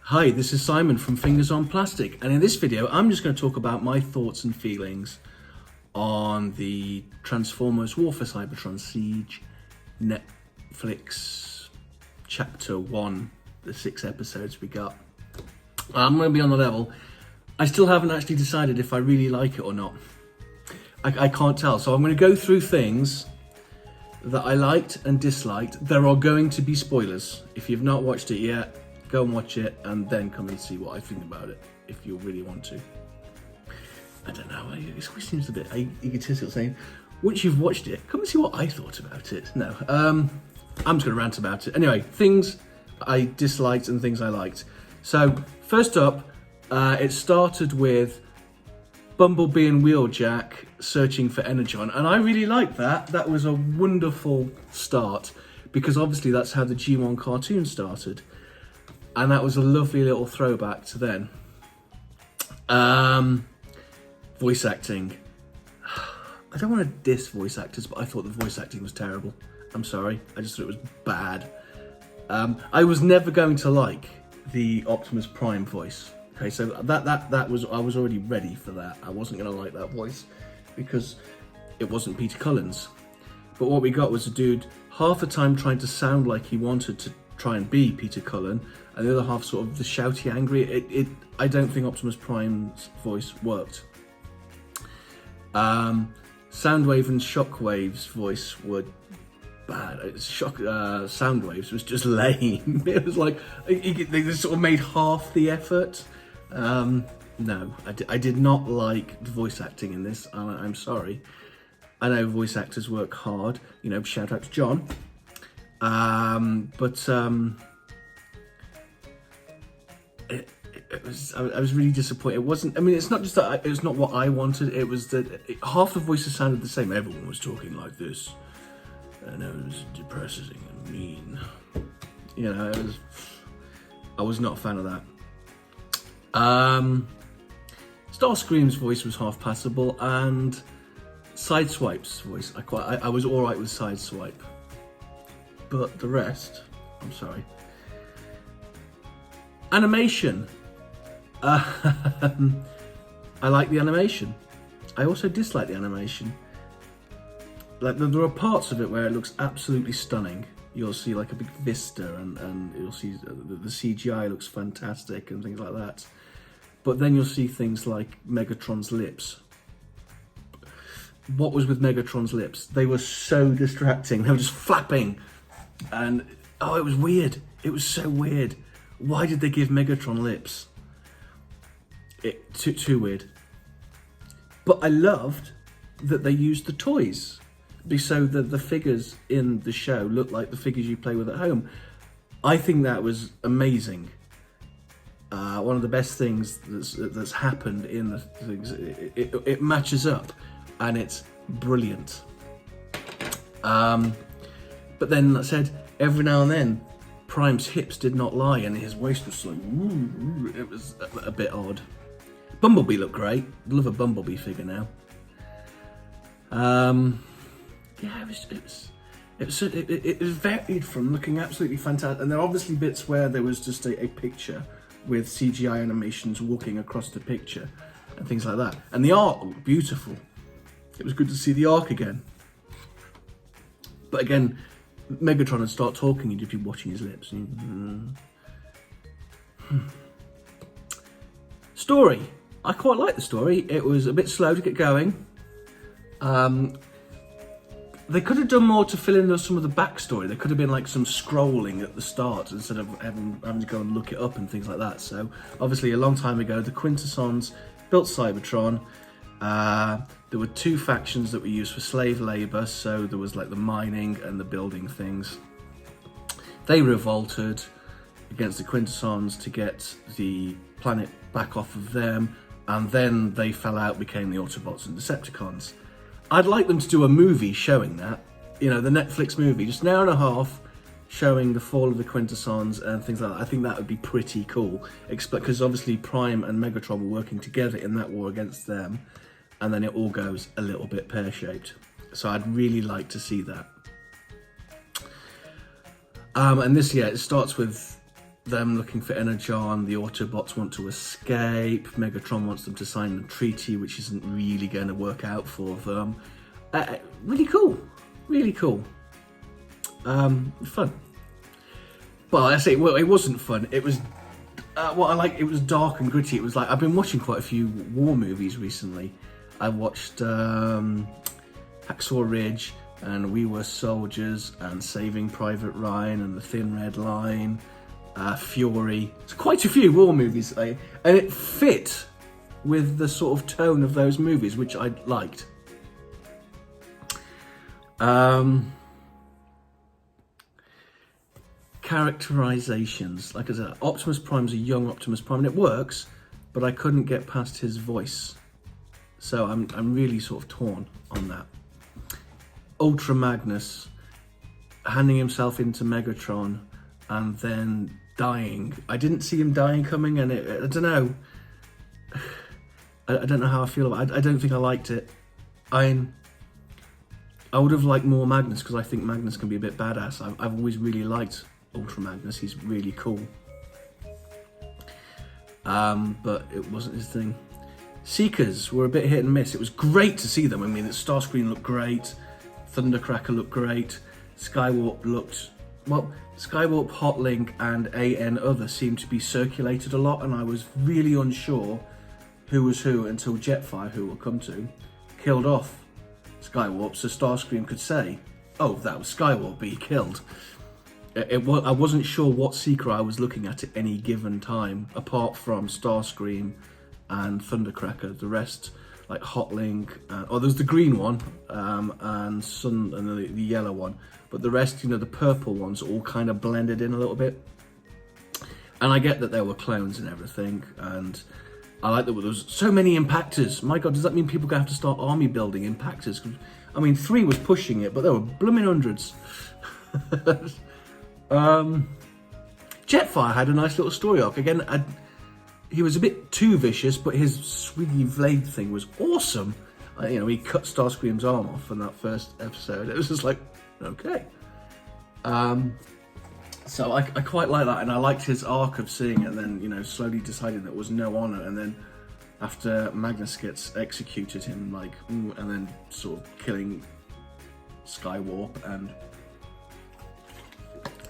Hi, this is Simon from Fingers on Plastic, and in this video I'm just going to talk about my thoughts and feelings on the Transformers War for Cybertron Siege Netflix Chapter 1, the 6 episodes we got. I'm going to be on the level. I still haven't actually decided if I really like it or not. I can't tell, so I'm going to go through things that I liked and disliked. There are going to be spoilers. If you've not watched it yet, go and watch it and then come and see what I think about it, if you really want to. I don't know, it always seems a bit egotistical saying, once you've watched it, come and see what I thought about it. No, I'm just going to rant about it. Anyway, things I disliked and things I liked. So, first up, it started with Bumblebee and Wheeljack searching for Energon, and I really liked that. That was a wonderful start, because obviously that's how the G1 cartoon started. And that was a lovely little throwback to then. Voice acting. I don't want to diss voice actors, but I thought the voice acting was terrible. I'm sorry, I just thought it was bad. I was never going to like the Optimus Prime voice. Okay, so that was, I was already ready for that. I wasn't going to like that voice because it wasn't Peter Cullen's. But what we got was a dude half the time trying to sound like he wanted to try and be Peter Cullen, and the other half sort of the shouty, angry. I don't think Optimus Prime's voice worked. Soundwave and Shockwave's voice were bad. Soundwave's was just lame. It was like they just sort of made half the effort. No, I did not like the voice acting in this. I'm sorry. I know voice actors work hard. You know, shout out to John. I was really disappointed. It wasn't, I mean, it's not just that it was not what I wanted, it was that half the voices sounded the same. Everyone was talking like this, and it was depressing and mean. You know, I was not a fan of that. Starscream's voice was half passable, and Sideswipe's voice, I was alright with Sideswipe. But the rest, I'm sorry. Animation. I like the animation. I also dislike the animation. Like there are parts of it where it looks absolutely stunning. You'll see like a big vista, and you'll see the CGI looks fantastic and things like that. But then you'll see things like Megatron's lips. What was with Megatron's lips? They were so distracting. They were just flapping. And, oh, it was weird. It was so weird. Why did they give Megatron lips? Too weird. But I loved that they used the toys, so that the figures in the show look like the figures you play with at home. I think that was amazing. One of the best things that's happened in the things. It matches up, and it's brilliant. But then that said, every now and then, Prime's hips did not lie, and his waist was like, it was a bit odd. Bumblebee looked great. Love a Bumblebee figure now. Yeah, it was varied from looking absolutely fantastic, and there are obviously bits where there was just a picture with CGI animations walking across the picture and things like that. And the art looked beautiful. It was good to see the arc again. But again, Megatron would start talking and you'd be watching his lips. Story. I quite liked the story. It was a bit slow to get going. They could have done more to fill in some of the backstory. There could have been like some scrolling at the start instead of having to go and look it up and things like that. So obviously a long time ago, the Quintessons built Cybertron. There were two factions that were used for slave labor, so there was like the mining and the building things. They revolted against the Quintessons to get the planet back off of them, and then they fell out, became the Autobots and Decepticons. I'd like them to do a movie showing that, you know, the Netflix movie, just an hour and a half showing the fall of the Quintessons and things like that. I think that would be pretty cool, because obviously Prime and Megatron were working together in that war against them, and then it all goes a little bit pear-shaped. So I'd really like to see that. And this, yeah, it starts with them looking for Energon, the Autobots want to escape, Megatron wants them to sign a treaty which isn't really going to work out for them. Really cool, really cool. Fun. Well, I say, well, it wasn't fun. It was, what I like, it was dark and gritty. It was like, I've been watching quite a few war movies recently. I watched Hacksaw Ridge, and We Were Soldiers, and Saving Private Ryan, and The Thin Red Line, Fury. It's quite a few war movies, and it fit with the sort of tone of those movies, which I liked. Characterizations, like I said, Optimus Prime's a young Optimus Prime, and it works, but I couldn't get past his voice, so I'm really sort of torn on that. Ultra Magnus handing himself into Megatron and then dying. I didn't see him dying coming, and I don't know. I don't know how I feel about it. I don't think I liked it. I would have liked more Magnus, because I think Magnus can be a bit badass. I've always really liked Ultra Magnus. He's really cool. But it wasn't his thing. Seekers were a bit hit and miss. It was great to see them. I mean, Starscream looked great. Thundercracker looked great. Skywarp looked... Well, Skywarp, Hotlink, and AN Other seemed to be circulated a lot, and I was really unsure who was who until Jetfire, who we'll come to, killed off Skywarp, so Starscream could say, oh, that was Skywarp, but he killed. I wasn't sure what Seeker I was looking at any given time, apart from Starscream and Thundercracker. The rest, like Hotlink, there's the green one, and Sun, and the yellow one. But the rest, the purple ones all kind of blended in a little bit. And I get that there were clones and everything, and I like that there was so many impactors. My God, does that mean people are going to have to start army building impactors? I mean, 3 was pushing it, but there were blooming hundreds. Jetfire had a nice little story arc. Again, he was a bit too vicious, but his swiggy blade thing was awesome. He cut Starscream's arm off in that first episode. It was just like, okay. So I quite like that, and I liked his arc of seeing it, and then, slowly deciding that it was no honour, and then after Magnus gets executed him, and then sort of killing Skywarp and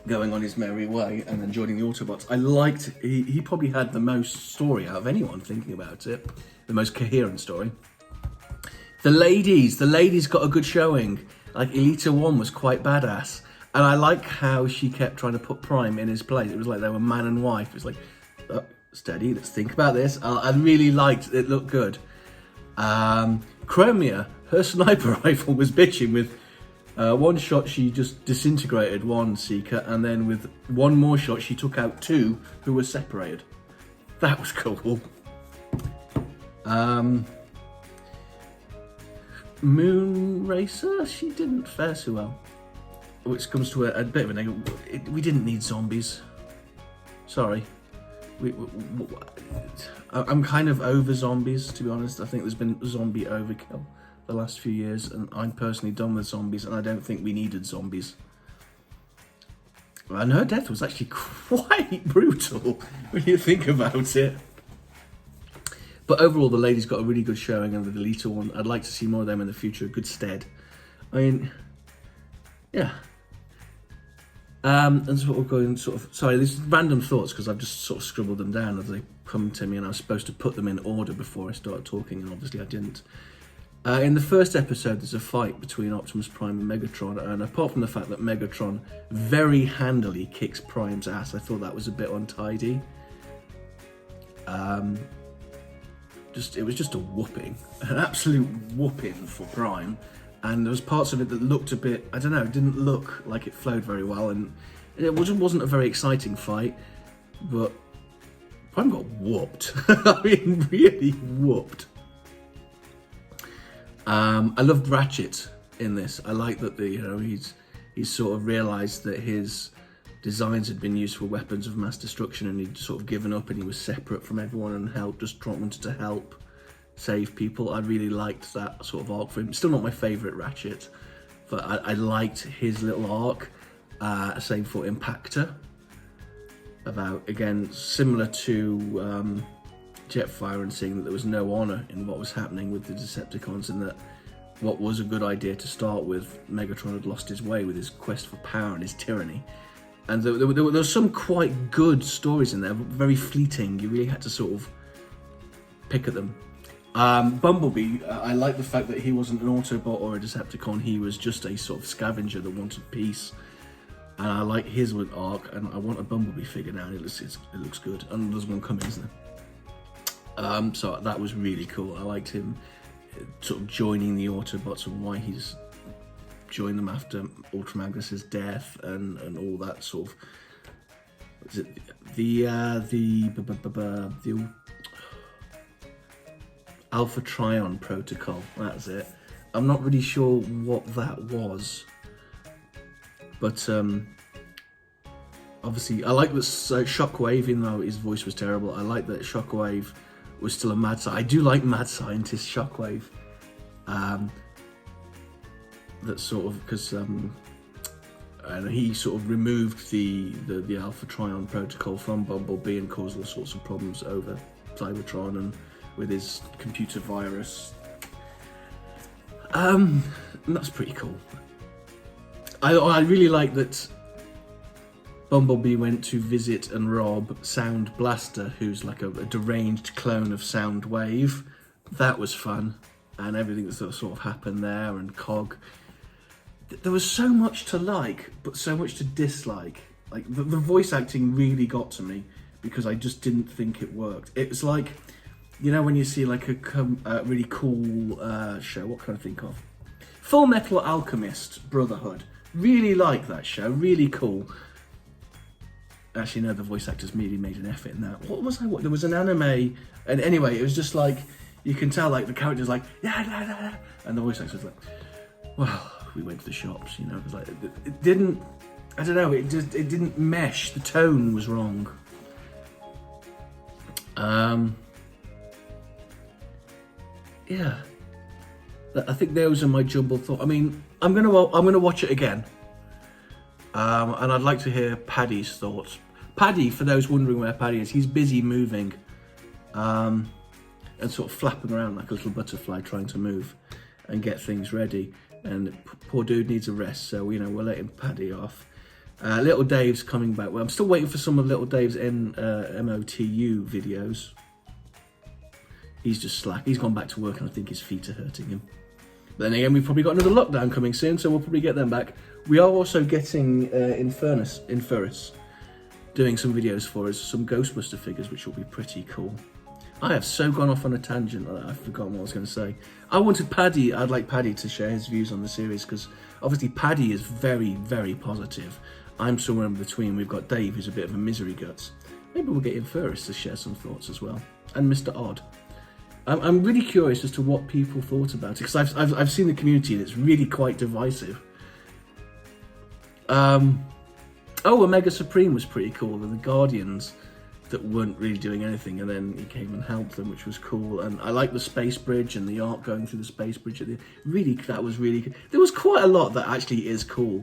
going on his merry way, and then joining the Autobots. I liked, he probably had the most story out of anyone, thinking about it, the most coherent story. The ladies got a good showing. Like, Elita 1 was quite badass. And I like how she kept trying to put Prime in his place. It was like they were man and wife. It's like, oh, steady, let's think about this. I really liked it. It looked good. Chromia, her sniper rifle was bitching with one shot she just disintegrated one Seeker, and then with one more shot she took out 2 who were separated. That was cool. Moon Racer, she didn't fare so well. Which comes to a bit of a negative. We didn't need zombies. Sorry. I'm kind of over zombies, to be honest. I think there's been zombie overkill the last few years, and I'm personally done with zombies, and I don't think we needed zombies. And her death was actually quite brutal when you think about it. But overall, the ladies got a really good showing, and the Elita 1, I'd like to see more of them in the future. Good stead. I mean, yeah. And that's what we're going sorry, these random thoughts, because I've just sort of scribbled them down as they come to me, and I was supposed to put them in order before I started talking, and obviously I didn't. In the first episode, there's a fight between Optimus Prime and Megatron, and apart from the fact that Megatron very handily kicks Prime's ass, I thought that was a bit untidy. It was just a whooping, an absolute whooping for Prime. And there was parts of it that looked a bit, I don't know, it didn't look like it flowed very well, and it wasn't a very exciting fight, but Prime got whooped. I mean, really whooped. I loved Ratchet in this. I like that he's sort of realised that his designs had been used for weapons of mass destruction, and he'd sort of given up, and he was separate from everyone and wanted to help save people. I really liked that sort of arc for him. Still not my favourite Ratchet, but I liked his little arc. Same for Impactor. about, again, similar to Jetfire, and seeing that there was no honour in what was happening with the Decepticons, and that what was a good idea to start with, Megatron had lost his way with his quest for power and his tyranny. And there were some quite good stories in there, very fleeting. You really had to sort of pick at them. Bumblebee, I like the fact that he wasn't an Autobot or a Decepticon. He was just a sort of scavenger that wanted peace. And I like his arc, and I want a Bumblebee figure now. It looks good, and there's one coming, isn't there? So that was really cool. I liked him sort of joining the Autobots, and why he's joined them after Ultra Magnus's death, and all that sort of. Is it the Alpha Trion protocol? That's it. I'm not really sure what that was, but obviously I like that Shockwave, even though his voice was terrible. I like that Shockwave was still a mad scientist. I do like mad scientist Shockwave. That sort of, because and he sort of removed the Alpha Trion protocol from Bumblebee and caused all sorts of problems over Cybertron and with his computer virus. And that's pretty cool. I really like that Bumblebee went to visit and rob Sound Blaster, who's like a deranged clone of Soundwave. That was fun, and everything that sort of happened there, and Cog. There was so much to like, but so much to dislike. Like the voice acting really got to me because I just didn't think it worked. It was like, you know, when you see like a really cool show, what can I think of? Full Metal Alchemist Brotherhood. Really like that show, really cool. Actually, no, the voice actors really made an effort in that. What was I? There was an anime, and anyway, it was just like, you can tell like the character's like, yeah, and the voice actor's like, well, we went to the shops, you know. It was like, it didn't, I don't know, it didn't mesh. The tone was wrong. Yeah, I think those are my jumbled thoughts. I mean, I'm gonna watch it again, and I'd like to hear Paddy's thoughts. Paddy, for those wondering where Paddy is, he's busy moving, and sort of flapping around like a little butterfly trying to move and get things ready. And poor dude needs a rest, so you know, we're letting Paddy off. Little Dave's coming back. Well, I'm still waiting for some of Little Dave's MOTU videos. He's just slack. He's gone back to work, and I think his feet are hurting him. But then again, we've probably got another lockdown coming soon, so we'll probably get them back. We are also getting Infernus doing some videos for us, some Ghostbuster figures, which will be pretty cool. I have so gone off on a tangent that I've forgotten what I was going to say. I'd like Paddy to share his views on the series, because obviously Paddy is very, very positive. I'm somewhere in between. We've got Dave, who's a bit of a misery guts. Maybe we'll get Infernus to share some thoughts as well. And Mr. Odd. I'm really curious as to what people thought about it, because I've seen the community and it's really quite divisive. Omega Supreme was pretty cool, and the Guardians that weren't really doing anything, and then he came and helped them, which was cool. And I like the space bridge and the arc going through the space bridge. That was really good. There was quite a lot that actually is cool,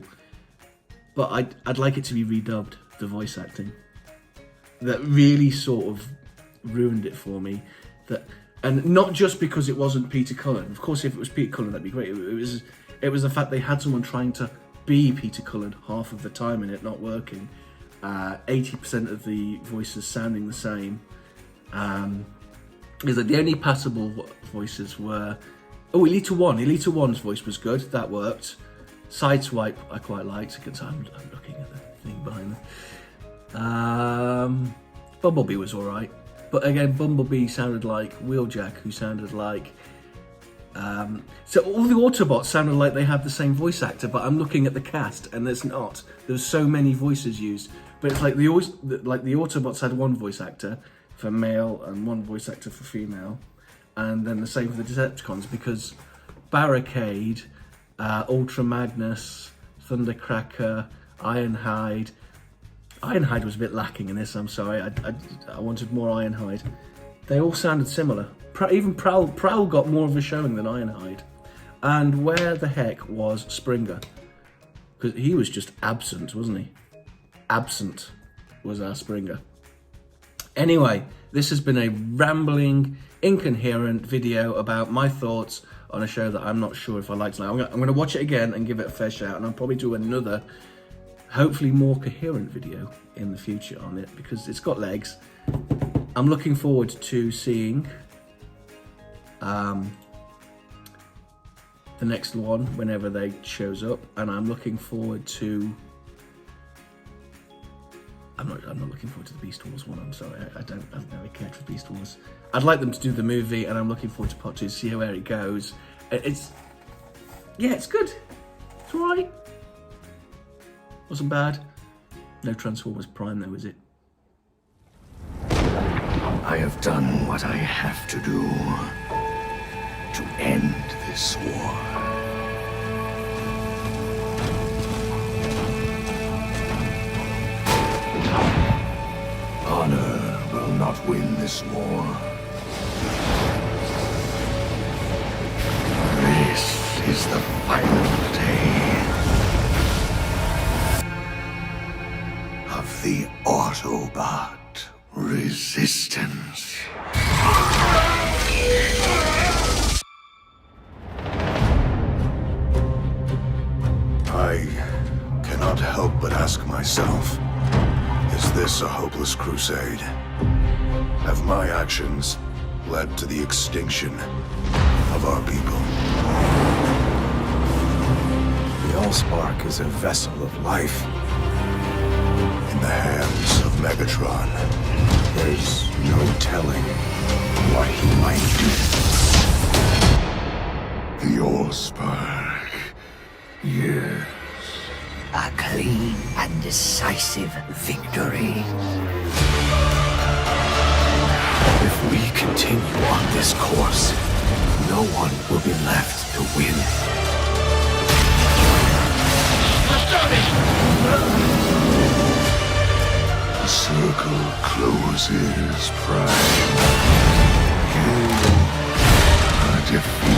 but I'd like it to be redubbed, the voice acting. That really sort of ruined it for me. And not just because it wasn't Peter Cullen. Of course, if it was Peter Cullen, that'd be great. It was the fact they had someone trying to be Peter Cullen half of the time and it not working. 80% of the voices sounding the same. Is that the only passable voices were... Oh, Elita 1. Elita 1's voice was good. That worked. Sideswipe, I quite liked. I'm looking at the thing behind them. Bumblebee was alright. But again, Bumblebee sounded like Wheeljack, who sounded like... so all the Autobots sounded like they had the same voice actor, but I'm looking at the cast and there's not. There's so many voices used. But it's like the Autobots had one voice actor for male and one voice actor for female. And then the same for the Decepticons, because Barricade, Ultra Magnus, Thundercracker, Ironhide... Ironhide was a bit lacking in this, I'm sorry. I wanted more Ironhide. They all sounded similar. Even Prowl got more of a showing than Ironhide. And where the heck was Springer? Because he was just absent, wasn't he? Absent. was our Springer. Anyway, this has been a rambling, incoherent video about my thoughts on a show that I'm not sure if I like tonight. I'm going to watch it again and give it a fair shout, and I'll probably do another, hopefully more coherent video in the future on it, because it's got legs. I'm looking forward to seeing the next one whenever they shows up, and I'm looking forward to... I'm not looking forward to the Beast Wars one. I'm sorry, I don't really care for Beast Wars. I'd like them to do the movie, and I'm looking forward to part 2 to see where it goes. It's good. It's alright. Wasn't bad. No Transformers Prime though, is it? I have done what I have to do to end this war. Honor will not win this war. This is the final day of the Autobot resistance. I cannot help but ask myself, is this a hopeless crusade? Have my actions led to the extinction of our people? The Allspark is a vessel of life in the hands of Megatron. There's no telling what he might do. The Allspark, yes. A clean and decisive victory. If we continue on this course, no one will be left to win. The circle closes, Prime. You are defeated.